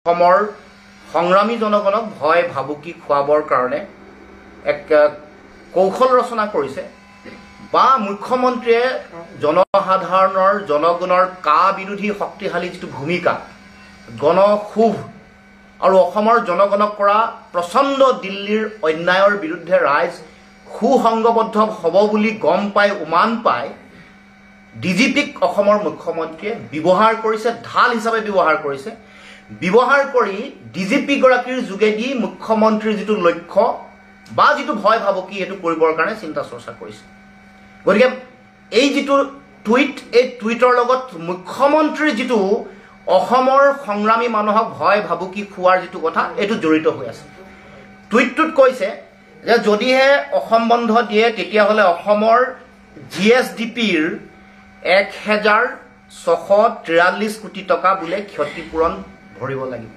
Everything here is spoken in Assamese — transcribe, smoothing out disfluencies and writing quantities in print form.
অসমৰ সংগ্ৰামী জনগণক ভয় ভাবুকি খুৱাবৰ কাৰণে এক কৌশল ৰচনা কৰিছে বা মুখ্যমন্ত্ৰীয়ে জনসাধাৰণৰ জনগণৰ কা বিৰোধী শক্তিশালী যিটো ভূমিকা গণক্ষোভ আৰু অসমৰ জনগণক কৰা প্ৰচণ্ড দিল্লীৰ অন্যায়ৰ বিৰুদ্ধে ৰাইজ সুসংগবদ্ধ হ'ব বুলি গম পাই উমান পাই ডিজিপিক অসমৰ মুখ্যমন্ত্ৰীয়ে ব্যৱহাৰ কৰিছে, ঢাল হিচাপে ব্যৱহাৰ কৰিছে। ব্যৱহাৰ কৰি ডিজিপি গৰাকীৰ যোগেদি মুখ্যমন্ত্ৰীৰ যিটো লক্ষ্য বা যিটো ভয় ভাবুকি সেইটো কৰিবৰ কাৰণে চিন্তা চৰ্চা কৰিছে। গতিকে এই যিটো টুইট, এই টুইটৰ লগত মুখ্যমন্ত্ৰীৰ যিটো অসমৰ সংগ্ৰামী মানুহক ভয় ভাবুকি খোৱাৰ যিটো কথা এইটো জড়িত হৈ আছে। টুইটটোত কৈছে যে যদিহে অসম বন্ধ দিয়ে তেতিয়াহ'লে অসমৰ GSDPৰ 1643 কোটি টকা বোলে ক্ষতিপূৰণ ভৰিব লাগিব।